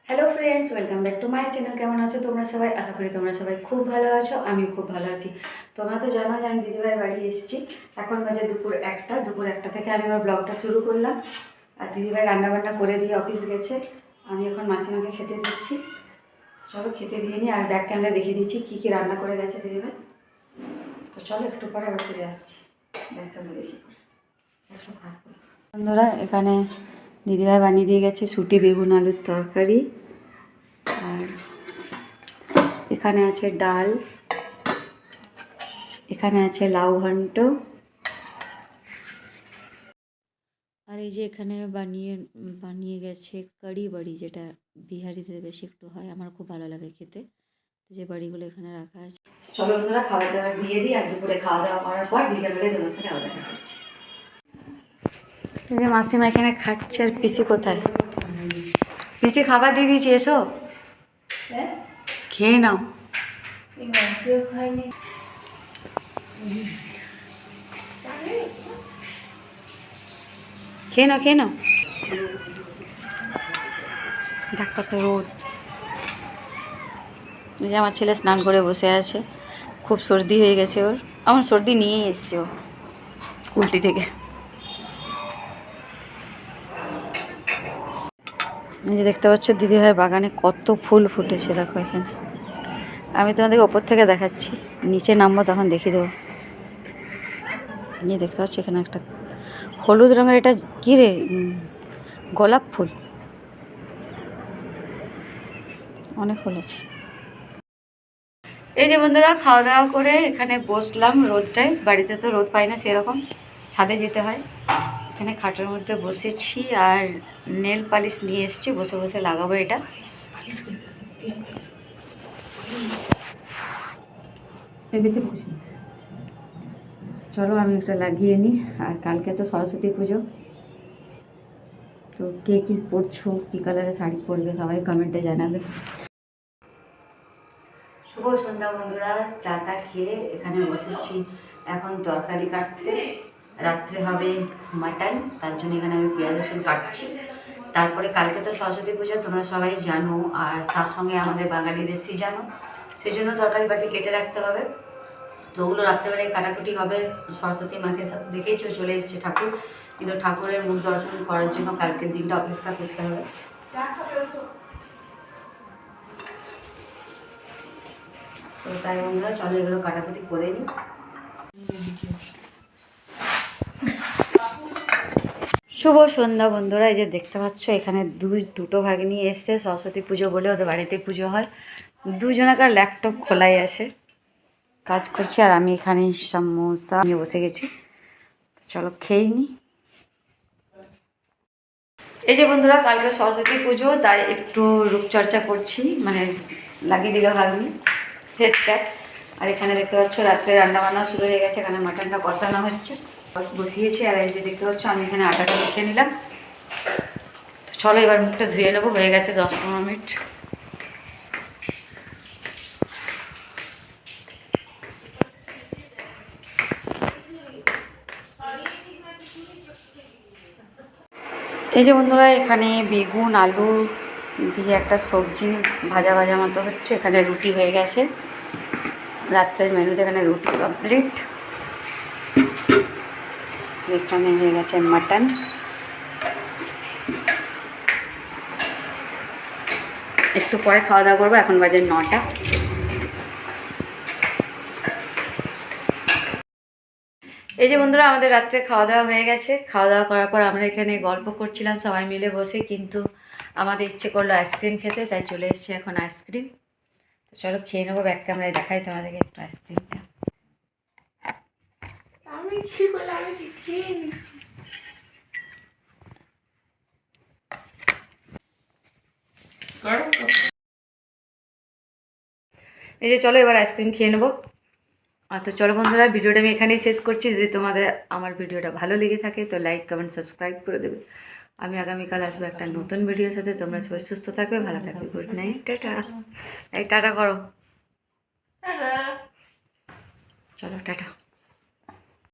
Hello friends, welcome back to my channel. কেমন আছো তোমরা সবাই? আশা করি তোমরা সবাই খুব ভালো আছো। আমি খুব ভালো আছি। তোমরা তো জানো যে আমি দিদিভাইয়ের বাড়ি এসেছি। এখন বাজে দুপুর একটা থেকে আমি আমার ব্লগটা শুরু করলাম। আর দিদিভাই রান্নাবান্না করে দিয়ে অফিস গেছে। আমি এখন মাসিমাকে খেতে দিচ্ছি। চলো খেতে দিয়ে নিই, আর ব্যাক ক্যামেরা দেখিয়ে দিচ্ছি কী কী রান্না করে গেছে দিদিভাই। তো চলো একটু পরে আবার ফিরে আসছি, ব্যাক ক্যামেরা দেখি পরে। বন্ধুরা, এখানে দিদিভাই বানিয়ে দিয়ে গেছে শুঁটি বেগুন আলুর তরকারি, আর এখানে আছে ডাল, এখানে আছে লাউ ঘন্ট, আর এই যে এখানে বানিয়ে গেছে কারি বাড়ি, যেটা বিহারিতে বেশি একটু হয়, আমার খুব ভালো লাগে খেতে। যে বাড়িগুলো এখানে রাখা আছে। চলো বন্ধুরা, খাবার দাবার দিয়ে দিই, আর দুপুরে খাওয়া দাওয়া করার পর বিকেলবেলায় তোমার সাথে আবার দেখা করছি। এই যে মাসিমা এখানে খাচ্ছে, আর পিসি কোথায়? পিসি খাবার দিয়ে দিয়েছি, এসো খেয়ে নাও। খেয়ে নাও দেখ কত রোদ। এই যে আমার ছেলে স্নান করে বসে আছে, খুব সর্দি হয়ে গেছে ওর। আমার সর্দি নিয়েই এসছে ও উল্টি থেকে। এই যে দেখতে পাচ্ছ দিদিভাইয়ের বাগানে কত ফুল ফুটেছে, দেখো এখানে। আমি তোমাদেরকে ওপর থেকে দেখাচ্ছি, নিচে নামবো তখন দেখিয়ে দেবো। এই দেখতে পাচ্ছ এখানে একটা হলুদ রঙের, এটা কী রে, গোলাপ ফুল। অনেক ফুল আছে। এই যে বন্ধুরা, খাওয়া দাওয়া করে এখানে বসলাম রোদটায়। বাড়িতে তো রোদ পাই না সেরকম, ছাদে যেতে হয়। এখানে খাটের মধ্যে বসেছি, আর নেল পালিশ নিয়ে এসেছি, বসে বসে লাগাবো এটা। বেশি খুশি, চলো আমি একটা লাগিয়ে নিই। আর কালকে তো সরস্বতী পুজো, তো কে কী পরছো, কী কালারের শাড়ি পরবে সবাই কমেন্টে জানাবে। শুভ সন্ধ্যা বন্ধুরা, চা টা খেয়ে এখানে বসেছি এখন তরকারি কাটতে। রাত্রে হবে মাটন, তার জন্য এখানে আমি পেঁয়াজ রসুন কাটছি। তারপরে কালকে তো সরস্বতী পুজো, তোমরা সবাই জানো, আর তার সঙ্গে আমাদের বাঙালিদের সিজানো, সেই জন্য তরকারি বাটি কেটে রাখতে হবে। তো ওগুলো রাত্রেবেলায় কাটাকুটি হবে। সরস্বতী মাকে দেখেইছো চলে এসেছে ঠাকুর, কিন্তু ঠাকুরের মুখ দর্শন করার জন্য কালকের দিনটা অপেক্ষা করতে হবে। তো তাই বন্ধুরা, চলো এগুলো কাটাকুটি করে নিই। শুভ সন্ধ্যা বন্ধুরা, এই যে দেখতে পাচ্ছ এখানে দুটো ভাগিনী এসছে সরস্বতী পুজো বলে, ওদের বাড়িতে পুজো হয়। দুজনাকার ল্যাপটপ খোলাই আছে, কাজ করছি, আর আমি এখানে সমোসা নিয়ে বসে গেছি। তো চলো খেয়ে নিই। এই যে বন্ধুরা, কালকে সরস্বতী পুজো, তাই একটু রূপচর্চা করছি, মানে লাগিয়ে দিল ভালো ফেস প্যাক। আর এখানে দেখতে পাচ্ছ রাত্রে রান্নাবান্না শুরু হয়ে গেছে, এখানে মাটনটা কষানো হচ্ছে, বসিয়েছি। আর এই যে দেখতে পাচ্ছ আমি এখানে আটাটা মেখে নিলাম। চলো এবার মুখটা ধুয়ে নেবো, হয়ে গেছে 10-15 মিনিট। এই যে বন্ধুরা, এখানে বেগুন আলু দিয়ে একটা সবজি ভাজা ভাজা মতো হচ্ছে। এখানে রুটি হয়ে গেছে, রাত্রের মেনুতে এখানে রুটি কমপ্লিট। এখানে হয়ে গেছে মাটন। একটু পরে খাওয়া দাওয়া করবো, এখন বাজে 9টা। এই যে বন্ধুরা, আমাদের রাত্রে খাওয়া দাওয়া হয়ে গেছে। খাওয়া দাওয়া করার পর আমরা এখানে গল্প করছিলাম সবাই মিলে বসে, কিন্তু আমাদের ইচ্ছে করলো আইসক্রিম খেতে, তাই চলে এসেছি এখন আইসক্রিম। তো চলো খেয়ে নেবো, ব্যাক ক্যামেরায় দেখাই তোমাদেরকে একটু আইসক্রিমটা। এই যে চলো এবার আইসক্রিম খেয়ে নেবো। আর তো চলো বন্ধুরা, ভিডিওটা আমি এখানেই শেষ করছি। যদি তোমাদের আমার ভিডিওটা ভালো লেগে থাকে তো লাইক কমেন্ট সাবস্ক্রাইব করে দেবে। আমি আগামীকাল আসবো একটা নতুন ভিডিওর সাথে। তোমরা সবাই সুস্থ থাকবে, ভালো থাকবে। Good night, tata. এই টাটা করো, চলো টাটা।